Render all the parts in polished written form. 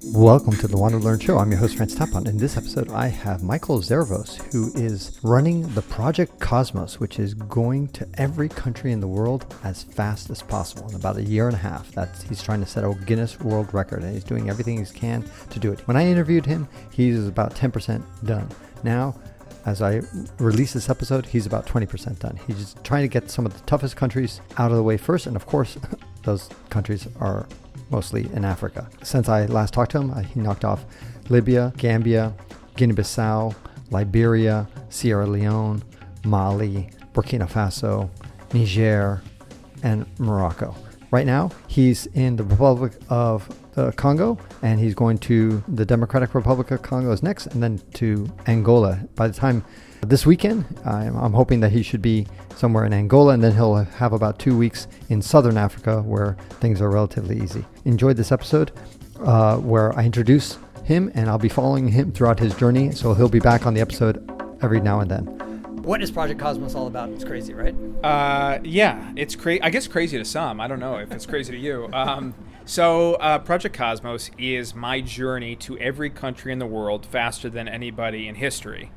Welcome to the WanderLearn show. I'm your host, Tapon. In this episode, I have Michael Zervos, who is running the Project Kosmos, which is going to every country in the world as fast as possible. In about a year and a half, he's trying to set a Guinness World Record, and he's doing everything he can to do it. When I interviewed him, he's about 10% done. Now, as I release this episode, he's about 20% done. He's just trying to get some of the toughest countries out of the way first, and of course, those countries are mostly in Africa. Since I last talked to him, he knocked off Libya, Gambia, Guinea-Bissau, Liberia, Sierra Leone, Mali, Burkina Faso, Niger, and Morocco. Right now, he's in the Republic of the Congo, and he's going to the Democratic Republic of Congo is next, and then to Angola. By the time this weekend, I'm hoping that he should be somewhere in Angola, and then he'll have about 2 weeks in Southern Africa where things are relatively easy. Enjoyed this episode where I introduce him, and I'll be following him throughout his journey, so he'll be back on the episode every now and then. What is Project Kosmos all about? It's crazy, right? Yeah, it's crazy. I guess crazy to some. I don't know if it's crazy to you. So Project Kosmos is my journey to every country in the world faster than anybody in history.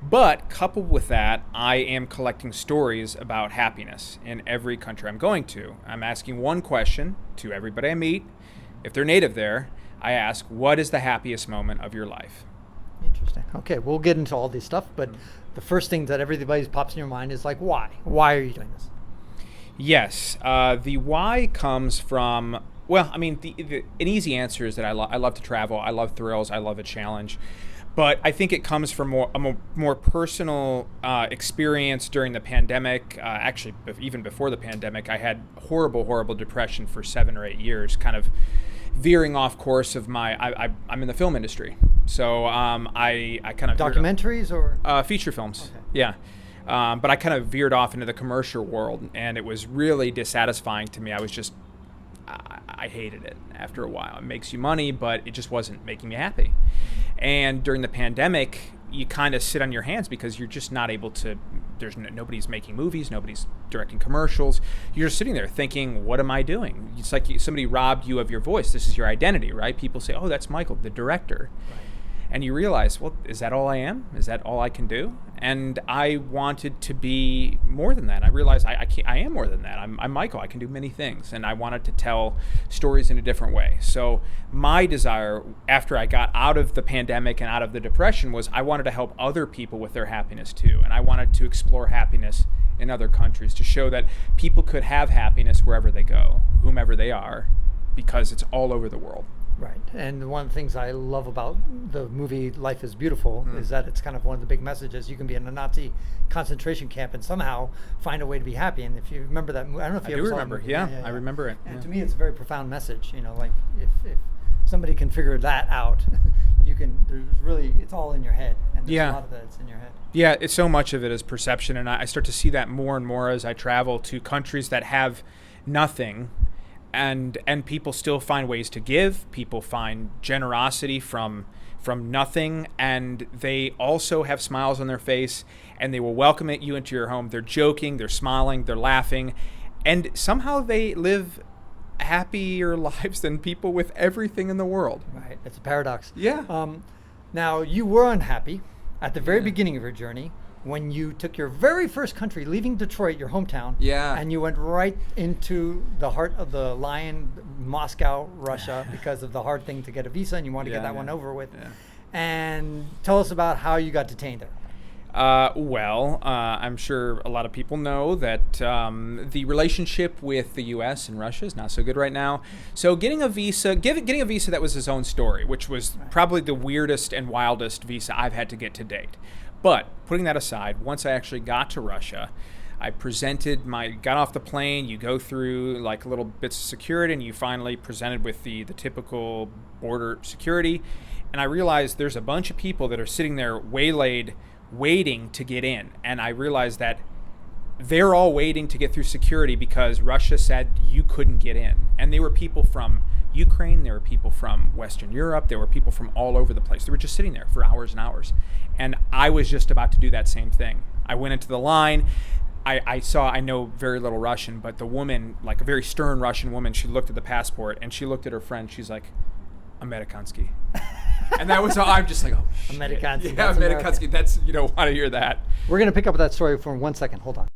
But coupled with that, I am collecting stories about happiness in every country I'm going to. I'm asking one question to everybody I meet. If they're native there, I ask, what is the happiest moment of your life? Interesting. Okay, we'll get into all this stuff, but the first thing that everybody pops in your mind is like, why? Why are you doing this? Yes, the why comes from, well, I mean, an easy answer is that I love to travel, I love thrills, I love a challenge. But I think it comes from a more personal experience during the pandemic. Actually, even before the pandemic, I had horrible depression for 7 or 8 years, kind of veering off course of I'm in the film industry. So I kind of... Documentaries or? Feature films, okay. Yeah. But I kind of veered off into the commercial world, and it was really dissatisfying to me. I hated it after a while. It makes you money, but it just wasn't making me happy. And during the pandemic, you kind of sit on your hands because you're just not able to, nobody's making movies, nobody's directing commercials. You're just sitting there thinking, what am I doing? It's like somebody robbed you of your voice. This is your identity, right? People say, oh, that's Michael, the director. Right. And you realize, well, is that all I am? Is that all I can do? And I wanted to be more than that. I realized I am more than that. I'm Michael. I can do many things. And I wanted to tell stories in a different way. So my desire after I got out of the pandemic and out of the depression was I wanted to help other people with their happiness too. And I wanted to explore happiness in other countries to show that people could have happiness wherever they go, whomever they are, because it's all over the world. Right. And one of the things I love about the movie Life is Beautiful is that it's kind of one of the big messages. You can be in a Nazi concentration camp and somehow find a way to be happy. And if you remember that movie, I don't know if you ever saw it. I do remember. Yeah, I remember it. And to me, it's a very profound message. You know, like if somebody can figure that out, it's all in your head. And there's a lot of that's in your head. Yeah, it's so much of it is perception. And I start to see that more and more as I travel to countries that have nothing. And people still find ways to give. People find generosity from nothing, and they also have smiles on their face, and they will welcome you into your home. They're joking, they're smiling, they're laughing, and somehow they live happier lives than people with everything in the world. Right, it's a paradox. Yeah. Now, you were unhappy at the very beginning of your journey, when you took your very first country, leaving Detroit, your hometown, and you went right into the heart of the lion, Moscow, Russia, because of the hard thing to get a visa, and you want to get that one over with. Yeah. And tell us about how you got detained there. I'm sure a lot of people know that the relationship with the U.S. and Russia is not so good right now. So getting a visa that was his own story, which was probably the weirdest and wildest visa I've had to get to date. But putting that aside, once I actually got to Russia, I got off the plane, you go through like little bits of security, and you finally presented with the typical border security. And I realized there's a bunch of people that are sitting there waylaid, waiting to get in. And I realized that they're all waiting to get through security because Russia said you couldn't get in. And they were people from Ukraine, there were people from Western Europe, there were people from all over the place. They were just sitting there for hours and hours. And I was just about to do that same thing. I went into the line. I know very little Russian, but the woman, like a very stern Russian woman, she looked at the passport and she looked at her friend. She's like, Amerikanski. And that was all. I'm just like, oh, shit. Amerikanski, Yeah, that's American. Amerikanski. That's, you don't want to hear that. We're going to pick up that story for 1 second. Hold on.